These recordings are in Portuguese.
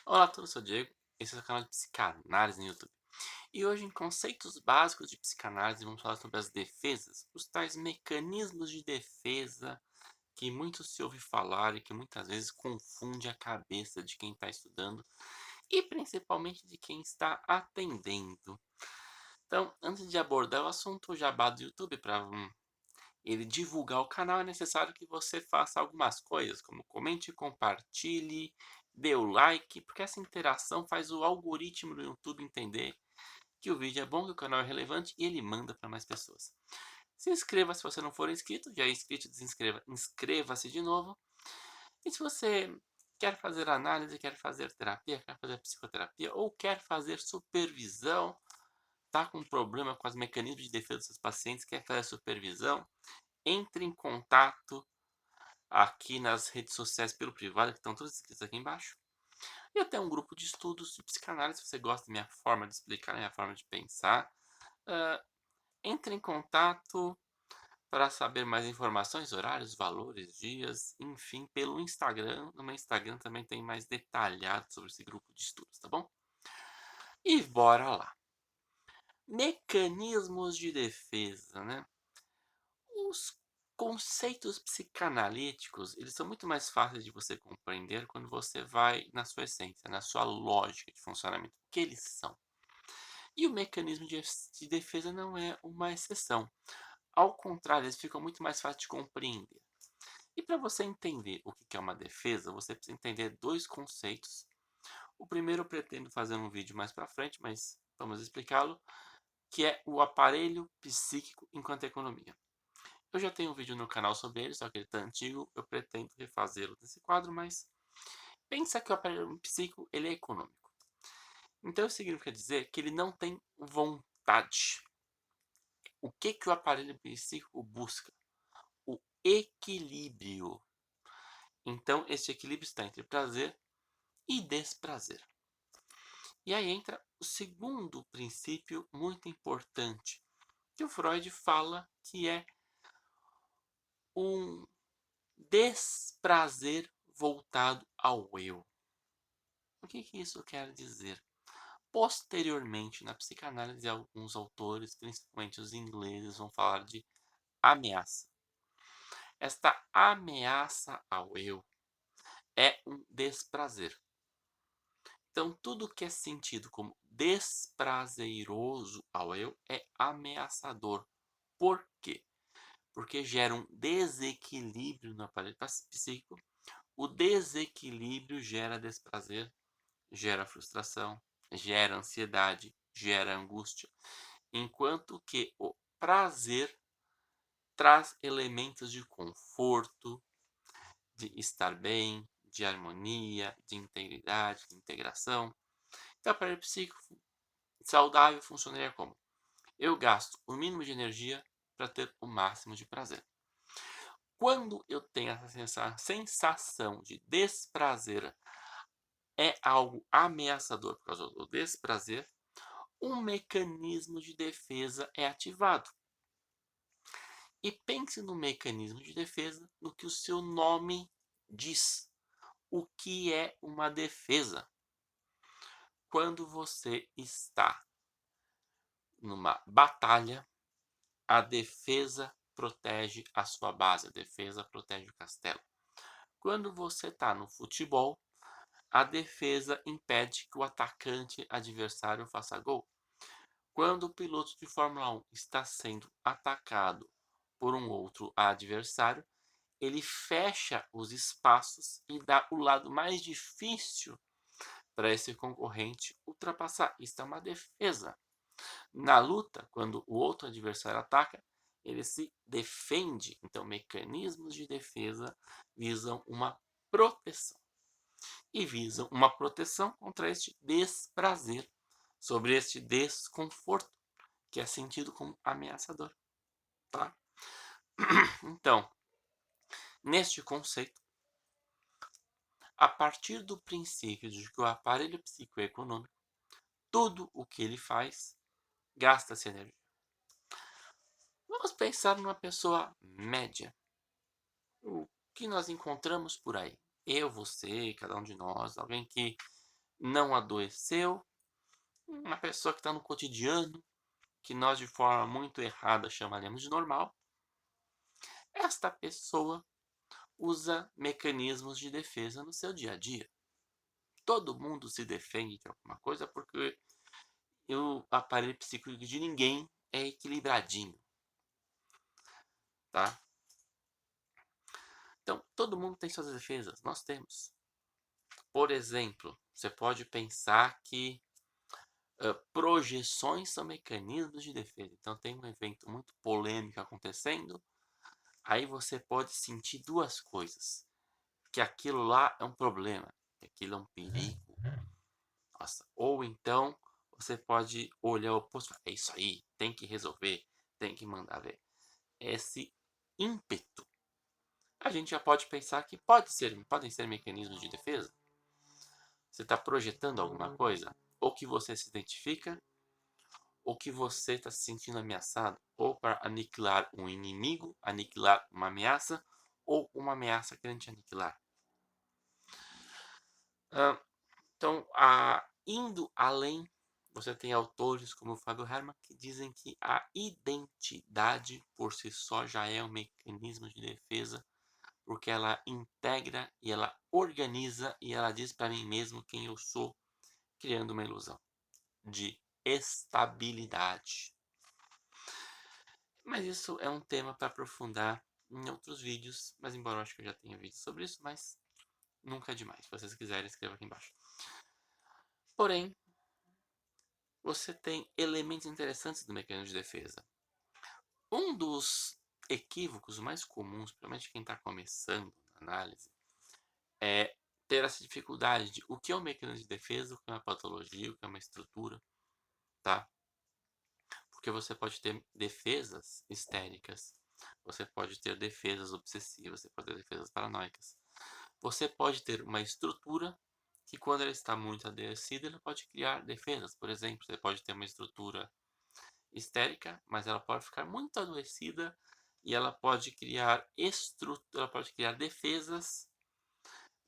Olá a todos, eu sou o Diego. Esse é o canal de psicanálise no YouTube. E hoje, em conceitos básicos de psicanálise, vamos falar sobre as defesas, os tais mecanismos de defesa que muito se ouve falar e que muitas vezes confunde a cabeça de quem está estudando e principalmente de quem está atendendo. Então, antes de abordar o assunto, o jabá do YouTube para ele divulgar o canal, é necessário que você faça algumas coisas, como comente, compartilhe, dê o like, porque essa interação faz o algoritmo do YouTube entender que o vídeo é bom, que o canal é relevante e ele manda para mais pessoas. Se inscreva se você não for inscrito, já é inscrito, desinscreva, inscreva-se de novo. E se você quer fazer análise, quer fazer terapia, quer fazer psicoterapia ou quer fazer supervisão, tá com problema com os mecanismos de defesa dos seus pacientes, quer fazer supervisão, entre em contato aqui nas redes sociais pelo privado, que estão todas escritas aqui embaixo. E até um grupo de estudos de psicanálise, se você gosta da minha forma de explicar, da minha forma de pensar. ah, Entre em contato para saber mais informações, horários, valores, dias, enfim, pelo Instagram. No meu Instagram também tem mais detalhado sobre esse grupo de estudos, tá bom? E bora lá. Mecanismos de defesa, né? Os conceitos psicanalíticos, eles são muito mais fáceis de você compreender quando você vai na sua essência, na sua lógica de funcionamento, o que eles são. E o mecanismo de defesa não é uma exceção. Ao contrário, eles ficam muito mais fáceis de compreender. E para você entender o que é uma defesa, você precisa entender dois conceitos. O primeiro eu pretendo fazer um vídeo mais para frente, mas vamos explicá-lo, que é o aparelho psíquico enquanto economia. Eu já tenho um vídeo no canal sobre ele, só que ele está antigo. Eu pretendo refazê-lo nesse quadro, mas pensa que o aparelho psíquico ele é econômico. Então isso significa dizer que ele não tem vontade. O que o aparelho psíquico busca? O equilíbrio. Então esse equilíbrio está entre prazer e desprazer. E aí entra o segundo princípio muito importante, que o Freud fala que é um desprazer voltado ao eu. O que isso quer dizer? Posteriormente, na psicanálise, alguns autores, principalmente os ingleses, vão falar de ameaça. Esta ameaça ao eu é um desprazer. Então, tudo que é sentido como desprazeroso ao eu é ameaçador. Por quê? Porque gera um desequilíbrio no aparelho psíquico. O desequilíbrio gera desprazer, gera frustração, gera ansiedade, gera angústia, enquanto que o prazer traz elementos de conforto, de estar bem, de harmonia, de integridade, de integração. Então, o aparelho psíquico saudável funcionaria como? Eu gasto o mínimo de energia para ter o máximo de prazer. Quando eu tenho essa sensação de desprazer, é algo ameaçador por causa do desprazer, um mecanismo de defesa é ativado. E pense no mecanismo de defesa no que o seu nome diz. O que é uma defesa? Quando você está numa batalha, a defesa protege a sua base, a defesa protege o castelo. Quando você está no futebol, a defesa impede que o atacante adversário faça gol. Quando o piloto de Fórmula 1 está sendo atacado por um outro adversário, ele fecha os espaços e dá o lado mais difícil para esse concorrente ultrapassar. Isso é uma defesa. Na luta, quando o outro adversário ataca, ele se defende. Então, mecanismos de defesa visam uma proteção. E visam uma proteção contra este desprazer, sobre este desconforto, que é sentido como ameaçador. Tá? Então, neste conceito, a partir do princípio de que o aparelho psicoeconômico, tudo o que ele faz, gasta-se energia. Vamos pensar numa pessoa média. O que nós encontramos por aí? Eu, você, cada um de nós, alguém que não adoeceu, uma pessoa que está no cotidiano, que nós de forma muito errada chamaremos de normal, esta pessoa usa mecanismos de defesa no seu dia a dia. Todo mundo se defende de alguma coisa porque o aparelho psíquico de ninguém é equilibradinho, tá? Então, todo mundo tem suas defesas, nós temos. Por exemplo, você pode pensar que projeções são mecanismos de defesa. Então, tem um evento muito polêmico acontecendo, aí você pode sentir duas coisas. Que aquilo lá é um problema, que aquilo é um perigo. Nossa. Ou então, você pode olhar o oposto e falar, é isso aí, tem que resolver, tem que mandar ver. Esse ímpeto, a gente já pode pensar que podem ser mecanismos de defesa. Você está projetando alguma coisa, ou que você se identifica, ou que você está se sentindo ameaçado, ou para aniquilar um inimigo, aniquilar uma ameaça, ou uma ameaça querendo te aniquilar. Então, indo além, você tem autores como o Fábio Herman que dizem que a identidade por si só já é um mecanismo de defesa, porque ela integra e ela organiza e ela diz para mim mesmo quem eu sou, criando uma ilusão de estabilidade. Mas isso é um tema para aprofundar em outros vídeos, mas embora eu acho que eu já tenha vídeo sobre isso, mas nunca é demais. Se vocês quiserem, escreva aqui embaixo. Porém, você tem elementos interessantes do mecanismo de defesa. Um dos equívocos mais comuns, principalmente quem está começando na análise, é ter essa dificuldade de o que é um mecanismo de defesa, o que é uma patologia, o que é uma estrutura, tá? Porque você pode ter defesas histéricas, você pode ter defesas obsessivas, você pode ter defesas paranoicas. Você pode ter uma estrutura que, quando ela está muito adoecida, ela pode criar defesas. Por exemplo, você pode ter uma estrutura histérica, mas ela pode ficar muito adoecida e ela pode criar defesas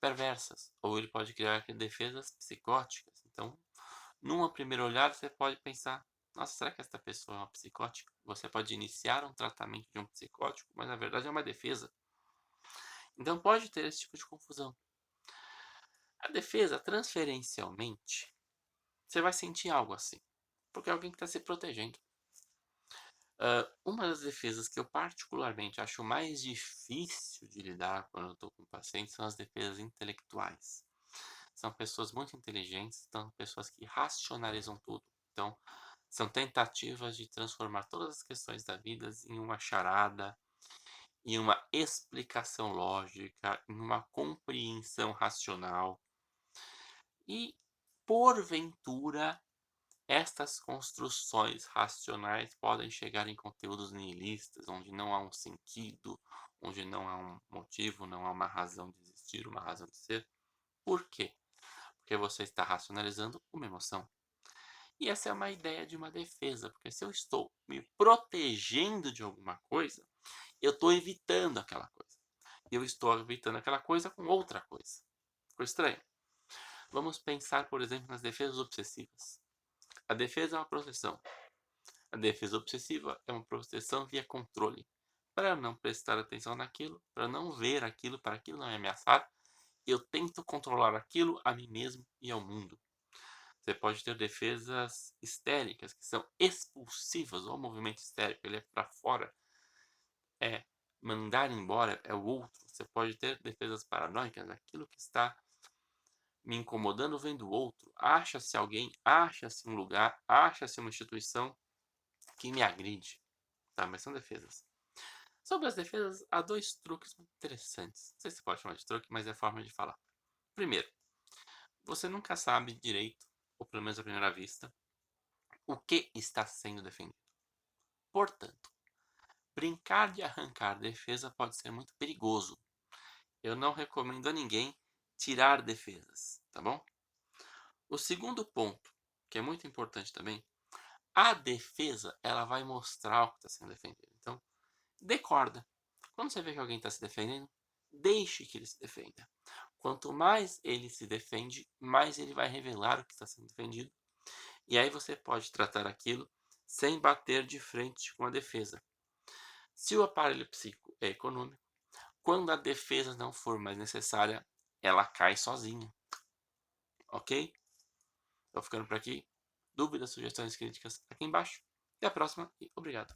perversas, ou ele pode criar defesas psicóticas. Então, numa primeira olhada, você pode pensar, nossa, será que essa pessoa é uma psicótica? Você pode iniciar um tratamento de um psicótico, mas na verdade é uma defesa. Então pode ter esse tipo de confusão. A defesa, transferencialmente, você vai sentir algo assim, porque é alguém que está se protegendo. Uma das defesas que eu particularmente acho mais difícil de lidar quando eu estou com pacientes são as defesas intelectuais. São pessoas muito inteligentes, são pessoas que racionalizam tudo. Então, são tentativas de transformar todas as questões da vida em uma charada, em uma explicação lógica, em uma compreensão racional. E, porventura, estas construções racionais podem chegar em conteúdos nihilistas, onde não há um sentido, onde não há um motivo, não há uma razão de existir, uma razão de ser. Por quê? Porque você está racionalizando uma emoção. E essa é uma ideia de uma defesa, porque se eu estou me protegendo de alguma coisa, eu estou evitando aquela coisa. E eu estou evitando aquela coisa com outra coisa. Ficou estranho? Vamos pensar, por exemplo, nas defesas obsessivas. A defesa é uma proteção. A defesa obsessiva é uma proteção via controle. Para não prestar atenção naquilo, para não ver aquilo, para aquilo não me ameaçar, eu tento controlar aquilo a mim mesmo e ao mundo. Você pode ter defesas histéricas, que são expulsivas. O movimento histérico, ele é para fora, é mandar embora, é o outro. Você pode ter defesas paranoicas, aquilo que está me incomodando vem do outro. Acha-se alguém, acha-se um lugar, acha-se uma instituição que me agride. Tá, mas são defesas. Sobre as defesas, há dois truques muito interessantes. Não sei se pode chamar de truque, mas é a forma de falar. Primeiro, você nunca sabe direito, ou pelo menos à primeira vista, o que está sendo defendido. Portanto, brincar de arrancar defesa pode ser muito perigoso. Eu não recomendo a ninguém tirar defesas, tá bom? O segundo ponto, que é muito importante também, a defesa, ela vai mostrar o que está sendo defendido. Então, dê corda. Quando você vê que alguém está se defendendo, deixe que ele se defenda. Quanto mais ele se defende, mais ele vai revelar o que está sendo defendido. E aí você pode tratar aquilo sem bater de frente com a defesa. Se o aparelho psíquico é econômico, quando a defesa não for mais necessária, ela cai sozinha. Ok? Estou ficando por aqui. Dúvidas, sugestões, críticas aqui embaixo. Até a próxima e obrigado.